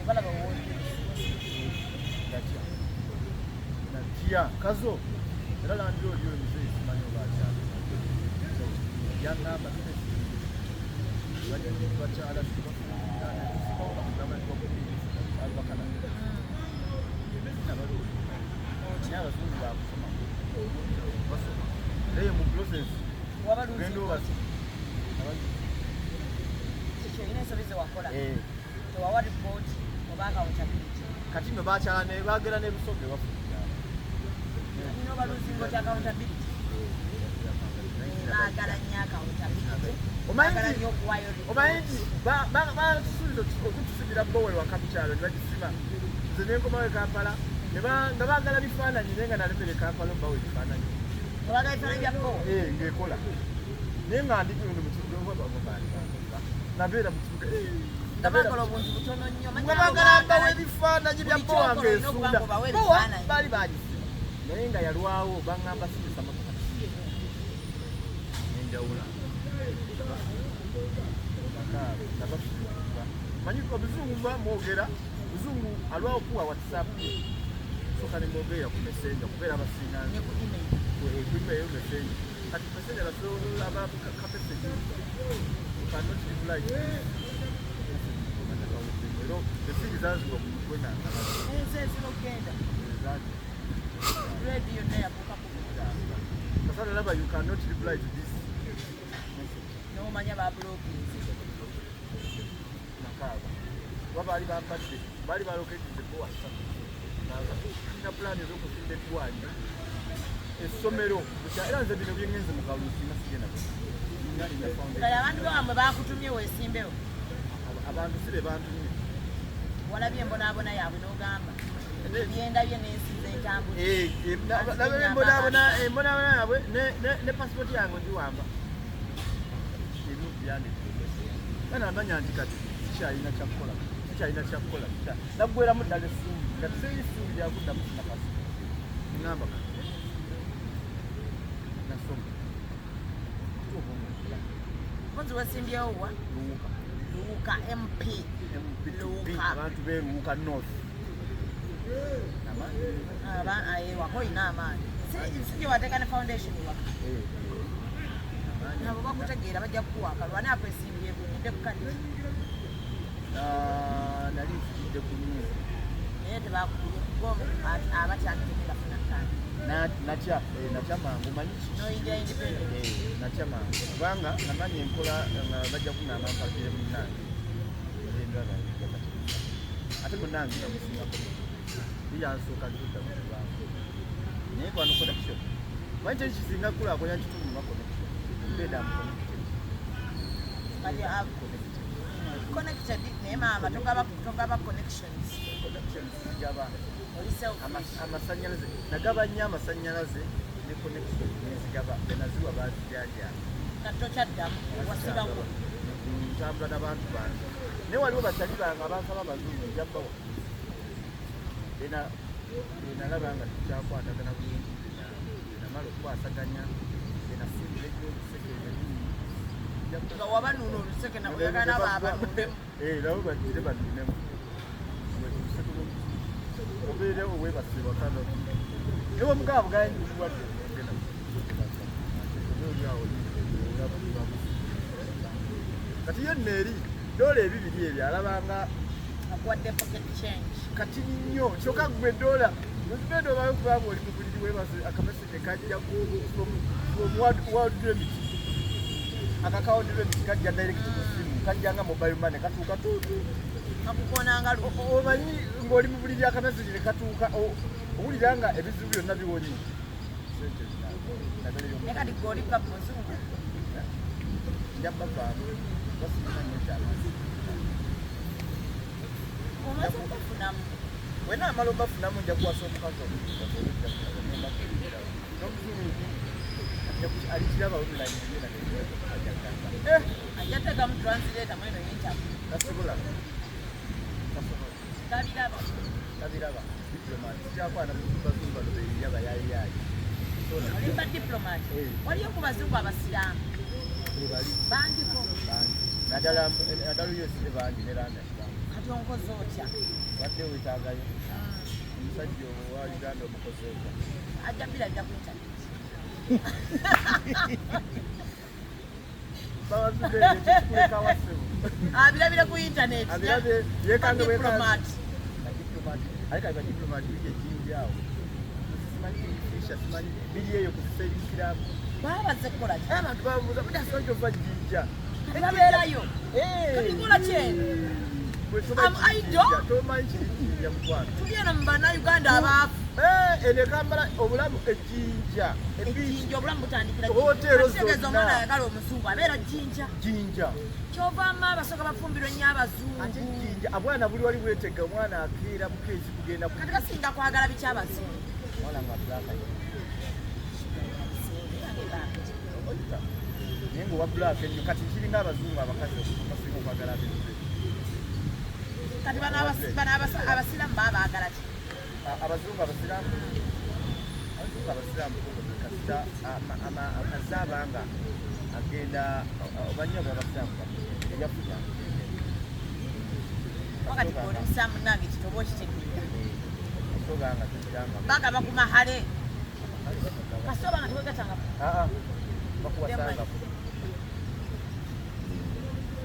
Bala bawoni. Natia kazo. Era landro dio mzee simanyo bacha. Yangamba bacha ala sibo. Leye mu process gendo basi Chicho ine sobize wakola to wa report obanga utability kati no bacha ne bagera ne busoge bafuja no baluzingo cha accountability bagala nyaka utability omanyi basulizo okutusibira bowe wakabikyalo ne bagisima nze nenkomawe Kampala nga baagala bifaananyi naye nga nalemere Kampala mbawe bifaananyi ngekola naye nga ndi nabeera mu kibuga nga baagala mbawe ebifaananyi bya bowa ng'esunda bowa baali bagisima naye nga yalwawo baŋŋamba sigisa motoka nenjawula manyi obuzungu mba mwogera buzungu alwawo kuwa WhatsApp soka ne mwogera ku messenger kubeera abasinga ku email messenger kati messenger basobola kapesage cannot reply the thing is as well kwena radio there kasana laba you cannot reply to this no manya ba blocking wabali bapadde bali baloketide bowa na plan ez'okuzimba eddwaliro essomero era nze bino byengenze mu kalusi nasigena abantu bamwe bakutumye weesimbewo abantu sibe bantumye walabye embonaabona yaabwe n'ogamba byendabye n'ensiza entambula embonaabona yaabwe ne pasipoti yange ndiwamba ebintu byandikire banamanya nti kati sikyalina kyakukola naggweramu ddala essuubi nga tuseeyo essuubi lyakuddamu sinakasi ngamba nasoma Mwanzi wesimbyewo wa? Luwuka MP abantu beeruwuka north wako ina amaanyi sije wateeka ne foundation waka nabo bakutegeera bajja kukuwaka lwani akwesimbyeku ojjidde ku kadi nali nsijidde ku nyuzi naye tebakugome abakyandike bafuna kadi natya mangu manyi noyingira independent natya mangu kubanga namanyi enkola nga bajja kunamba mpapire munnange ate munnange namusingako yansooka lidda mu kubanga naye kwano connection manyi kyeki kisinga kulaakonya kitundu nga connection bedamu connected naye maama togaba connections zigaba amasanyalaze nagaba nnyo amasanyalaze ne connection nezigaba benaziwa bazijanja katokyaddamu wasibawo ntambula n'abantu bange naye waliwo batali bange abansaba abazungu njabbawo enalaba nga tukyakwatagana bulungi enamala okukwasaganya enasimbula ejjo oluseke nga wabanuuna oluseke nauyagala baabanunemu nabo bagire banunemu obeere owebasibwa kano niwo mugaba bugaye nduwadde kati yo nneeri doola ebibiri ebyo alabanga akuwadde pocket change kati nnyo kyokka gwe doola nozibedde obayo kubanga oli mubuliri webase akameseje kajja from world remit akakawundi remit kajja direct ku simu kajjanga mobile money katuuka tuutu akukonanga omanyi ng'oli mu buliri akameseje ne katuuka owulira nga ebizibu byonna biwonye naye kati gweolika muzungu njabavaamu basina nnyo kyamazi omaze okubafunamu wena amala obafunamu nja kuwasa omukazi alikiraba online ajjategamu translator mweno yintabu kasobola tabiraba tabiraba diplomat kyakwana muzumba lobe yaba yayi olimba diplomat waliyo ku bazungu abasiraamu bandiko nadala yose bangi neranda kati onkoze otya wadde wetaagayo omusajja owa Uganda omukozi otya ajja birabira ku internet abirabire ku internet diplomat aleka diplomat bije jinjao simanyi kisha simanyi bije eyo kuserikiramu babaze kukola ki abantu babuuza buda sonjo vajinja ebaberayo kabikola kyeno tubyena mu bannayuganda abaafu enekambala obulamu ejjinja obulamu butandikira hoteero omwana ayagala omuzungu abeera jjinja kyovaamu abasooka bafumbirwa ennyo abazungu ate jjinja abwana buli wali bwetega omwana akeera bukeezi kugenda kati gasinga kwagala biki abazungu mwana ngabulaka naye ngaowa bulaka ennyo kati kiringa abazungu abakazi basinga okwagala abeze kati bano abasiraamu baba baagala ki abazungu abasiraamu kasita akazi abanga agenda banyaga abasiraamu eyafuya wakati oli musiraamu nange kitoba okitegeera asobanga tekiranga bagaba ku mahale kasoba nga tewegatanga bakuwasanga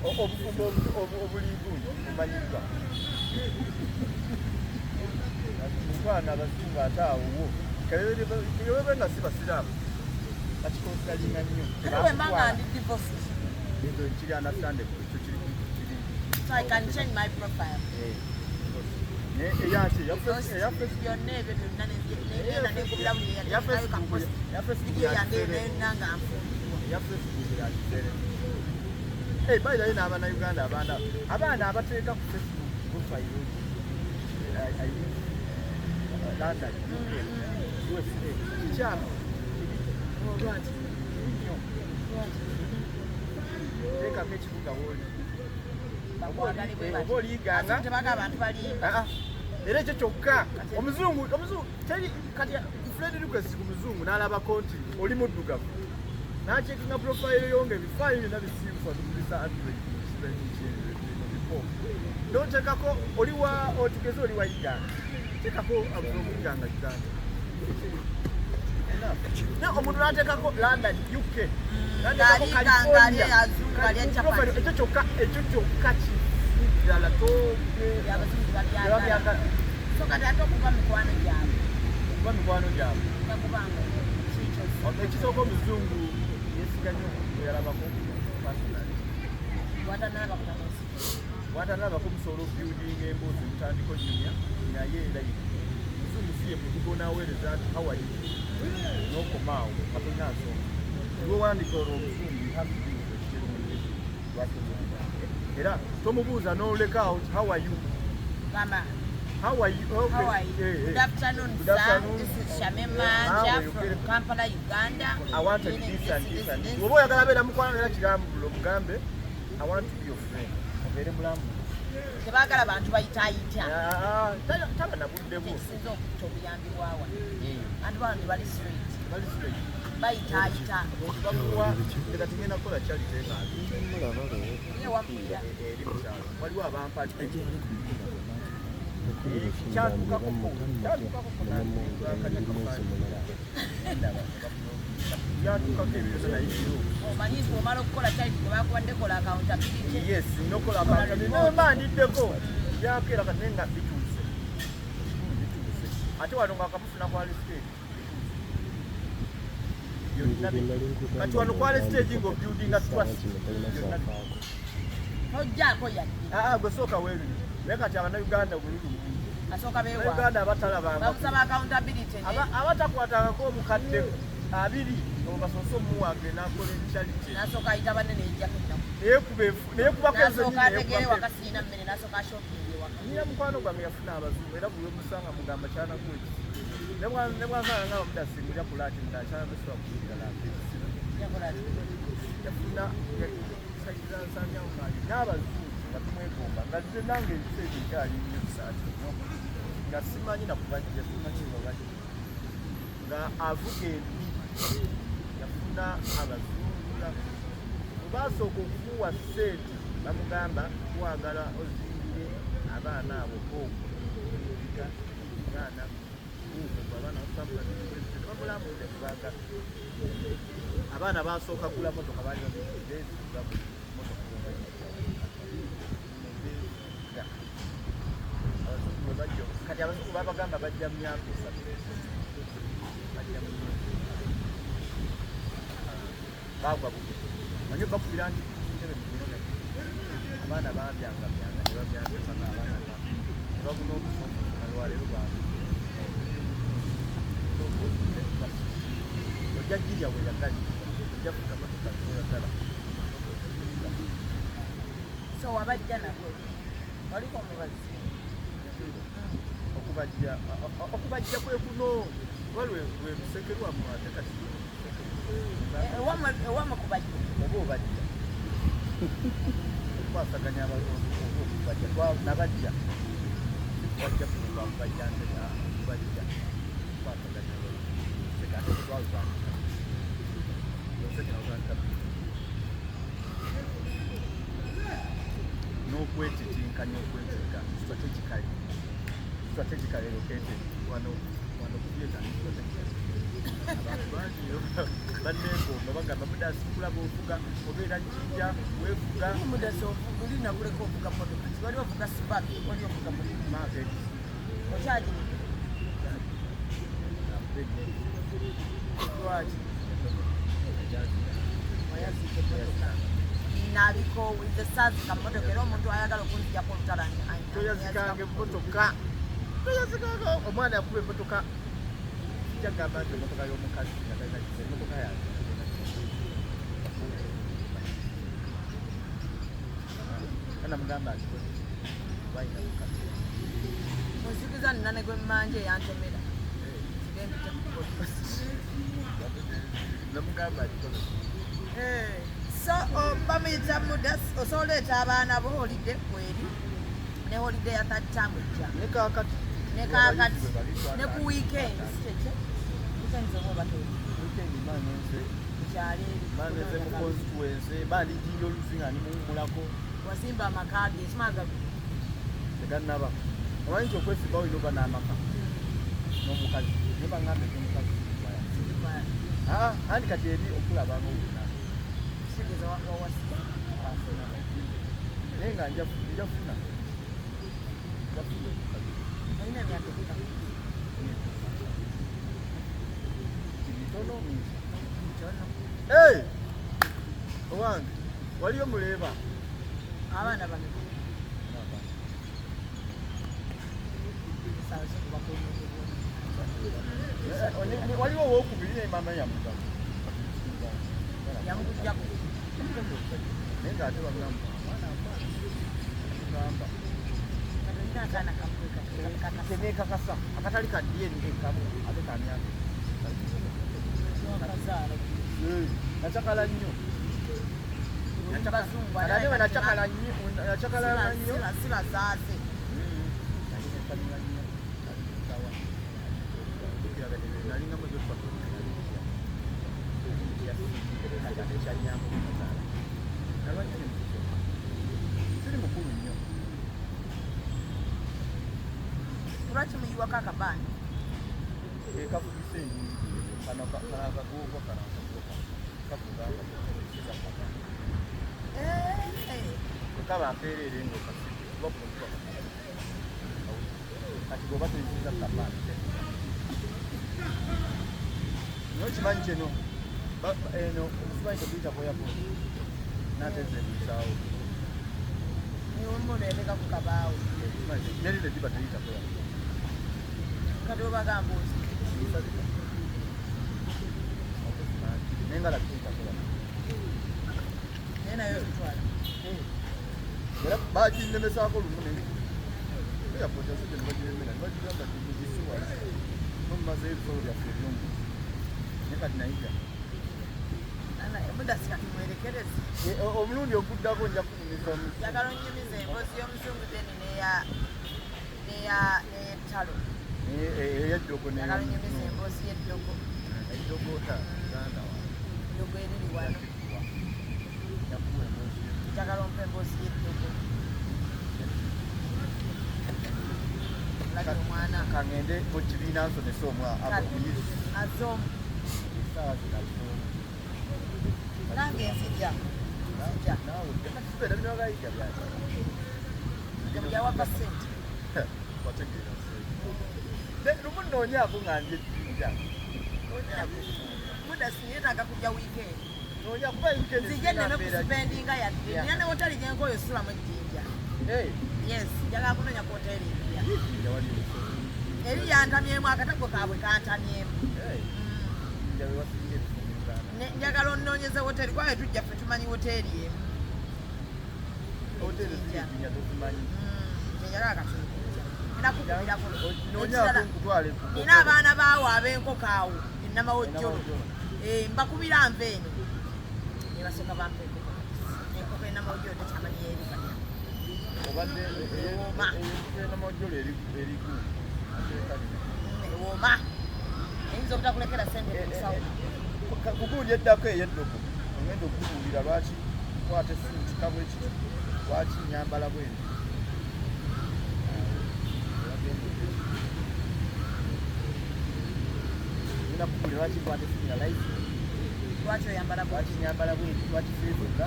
obufumbo obuligu bumanyiddwa mukwana abazungu ate awowo keyobenga si basiraamu bakikosalinga nnyo wembanga ndi divorced ezo kiri understandable ekyo kiri so I can change my profile eyaki byonna ebyo byonna negenda nekubira buli yange nenanga nfundiwa bayirayo n'abannayuganda abaana abateeka ku Facebook profile London USA kikyama teekako ekibuga wooli oba oliiganga era ekyo kyokka omuzungu teri kati Fred Request ku muzungu n'alabako nti oli muddugavu n'acekinga profile yonga ebifaayo byonna bisiibuka tugulisa Android noteekako oliwa otugeze oli wa Uganda teekako omuganga Uganda omuntu n'ateekako London UK n'ateekako California ekyo kyokka ddala okuba mikwano gyabwe ekisooka omuzungu yesiga nnyo yalabako watanalabako musobola okubyudinga emboozi mutandika onyumya naye era omuzungu si ye muntu gonaweereza nti hawaii n'okomaawo atolina nsonga lwowandika olwo omuzungu era tomubuuza n'olekaawo ti hawaii How are you? Okay. How are you? Good afternoon, sir. This is Shame Manja from Kampala, Uganda. I want to this and this and this. Wobo yagala bera mukwano era kigambulo mugambe. I want to be your friend. Obere mulamu. Tebagala bantu bayitayita. Taba na budde bo. Sinzo okutobuyambi bwawa. And bantu bali straight. Bayitayita. Bakuwa era tingena kola charity eka. Ye wapira. Waliwo abampati. Omanyi omala okukola charity tebakuwadde kola accountability. Yes, nokola accountability. Mbandiddeko byakeera kati nga bituuse. Ate wano nga kamufuna kwali stage. Kati wano kwali stage ngo building at trust. Tojjaako yadde. Gwe sooka weeruli. Naye kati abannayuganda bululu. Asooka beewa. Uganda abatalabanga. Bakusaba accountability. Abatakwatangako omukadde 2 obasoose omuwange n'akola charity. Nasooka ayita banne n'ejjako ennaku. Neyekubako nasooka ategere waka sirina mmere nasooka shopping ewaka. Nina mukwano gwange yafuna abazungu era buli omusanga mugamba kyanakuki. Ne bwansanga nga mudasingulya kulaati mudakyana besobola kuyigira laati. Yafuna n'abazungu nga tumwegomba nga nze nange ebiseera ekyali nnyo busaati nnyo nga simanyi nakubajja simanyi babajja nga avuga embi yafuna abazungu basooka okufuwa ssente bamugamba twagala ozimbire abaana abo koko abaana abaana bamulamudde kubaga abaana basooka gula motoka bali kati abazungu babagamba bajja mu myaka esatu bagwa buke manyo bakubira nti kitebe kinone abaana babyanga nebabyanga abaana babuna obusomo alwalero bwange ojja jirya we yagali ojja kuta motoka oyagala so wabajja nabwe waliko omubazi okubajja kwe kuno waliwe lusekerwa mu ate kati ewamwe kubajja oba obajja kwasaganya okubajja nabajja bajja kubajja kubajja kwasaganya n'okwetitinkanya okwetika strategically located wano kubyeta abantu bangi bannengomba bagamba mudasikula bwovuga obeera jjinja wevuga mudasolinabuleka ovuga motoka wali ovuga sibak wali ovuga market okyagi lwaki nabiko esaazi kamotoka era omuntu ayagala okunzijako olutalani toyazikanga emmotoka toyazikanga omwana yakuba emmotoka jagamba nti emmotoka y'omukazi emmotoka yange kana mugamba ati waina mukazi onsikiza nnane gwe mmanje eyantomera namugamba ati so bamuyita muda osoleeta abaana bo holide kweri ne holide ya tattamu ejja nekakati ne ku weekend maneze mu constituency bandi jinja oluzinga ni muwumulako wazimba amakaage ekimaga tegannaba omanyi nti okwesimba olina oba n'amaka n'omukazi naye baŋŋambe n'omukazi andi kati eri okulabanga obuna naye nga njafuna alina emyaka kitono owange waliyo muleeba abaana bano waliwo owokubiri naye maama yamugamba yamukujjako naye ngaate bagamba tenekakasa akatali kadiyeni ekamu ate kamyaka nachakala nnyo ananewe nachakala nnyo sibazaase siri mukulu nnyo lwaki muyiwako akabaani ekavugisa enyingi kanakagogo kaba mpeerere ngaokasiba kati goba toyinza kabaani nyo kimanyi kino eno omusimanyi tokuyita koyako nateze ebisaawo niwomuno yateka ku kabaawo nerino ediba toyita koyako kati obagamba oti naye nga lakiyita koyako naye nayo tutwala era baginemesaako lumu eyapotasete nebagiremera nebagiramba tigisiwa nomumazeyo ebisolo byaffe ebyomu naye kati nayiga mudasika tumwerekereze omulundi oguddako nja kunyumiza njagala onyumiza emboozi y'omusungu deni n'ey'ettalo ey'eddogo njagala onyumiza emboozi y'eddogo eddogo eriri wano njagala ompa emboozi y'eddogo lagi omwana kangende mu kibiina nsomesa omuyizi azoomu nange nzija jamujawa sente lumu nnoonyaako nga nje jinja muda sinyetaaga kujja wiikendi noonya kuba weekend nzije nneme kusipendinga yadde nina ne woteri gyenkoyo sulamu ejjinja yes njagala kunoonya ku woteri eri yantamyemu akataggo kaabwe kantamyemu njagala onnoonyeze woteri kwawe tujja ffe tumanyi woteri emu njagala katuyinja nakukubirako nina abaana baawo ab'enkoko awo ennamawojjolo mbakubira nva eno nebasooka bampa enkoko ennamawojjolo tekyamanyi ewooma eyinza obutakulekera sente musawo kugundi eddako ey'eddogo ogenda okubuulira lwaki kwata essimu kikabwe kiti lwaki nyambala bwendi ina kubuulira lwaki kwata essimu ya life lwaki oyambala lwaki nyambala bwendi lwaki feebuka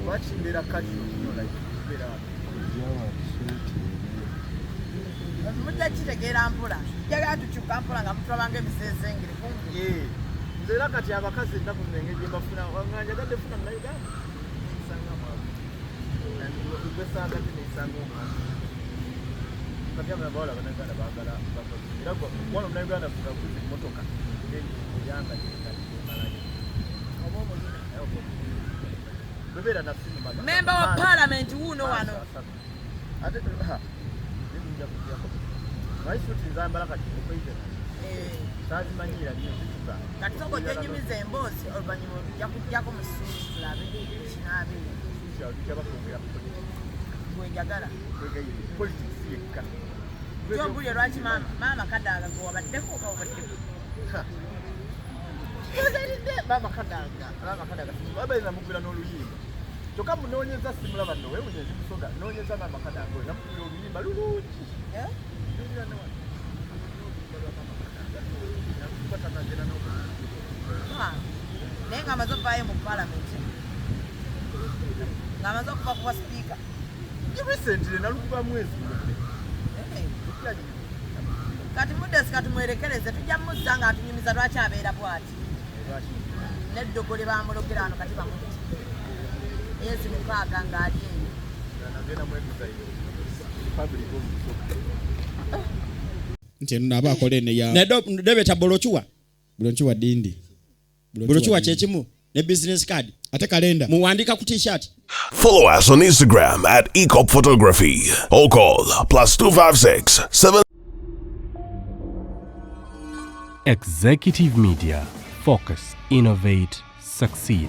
lwaki mbeera kati mbeera mujja kitegeera mpula njagala tukyuka mpula nga mutulabanga emisezengere nze era kati abakazi ennaku nenge gye mbafuna nganjagadde funa munauganda gwesanga ti neisanga omwana kati abana bawala abanaganda bagala era mwana omunauganda fugakuzi emotoka oyanga emalayo bebeera nasimu memba wa palamenti wuuno wano ate ninja kujjako naisuti nzambala kati okweizena sazimanyira nyozuka kati soko gyenyumiza emboozi oluvannyuma ojja kujjako mu suuti tulabe kinaabe gwenjagala politics yekka gyombulire lwaki maama kadanga gewabaddeko oba obaddeko maama kadanga abaina mugula n'oluyimba kyokka munoonyeza simulaba nno weewunyezi musoga noonyeza maama kadanga oyo namugula oluyimba lulungi naye nga amaze okuvaayo mu palamenti nga amaze okuva kuba sipiika recently nalukuba mwezi kati mudesi katumwerekereze tujja muzza nga atunyumiza lwaki abeera bwati neddogo lye bamulogera wano kati bamuti yezi mukaaga ng'ali eyo nti eno naaba akola ene ya nedebeta bolochuwa dindi bolochuwa kyekimu ne business card ate kalenda muwandika ku t-shirt. Follow us on Instagram at Ecop Photography or call +256 7. Executive Media. Focus, innovate, succeed.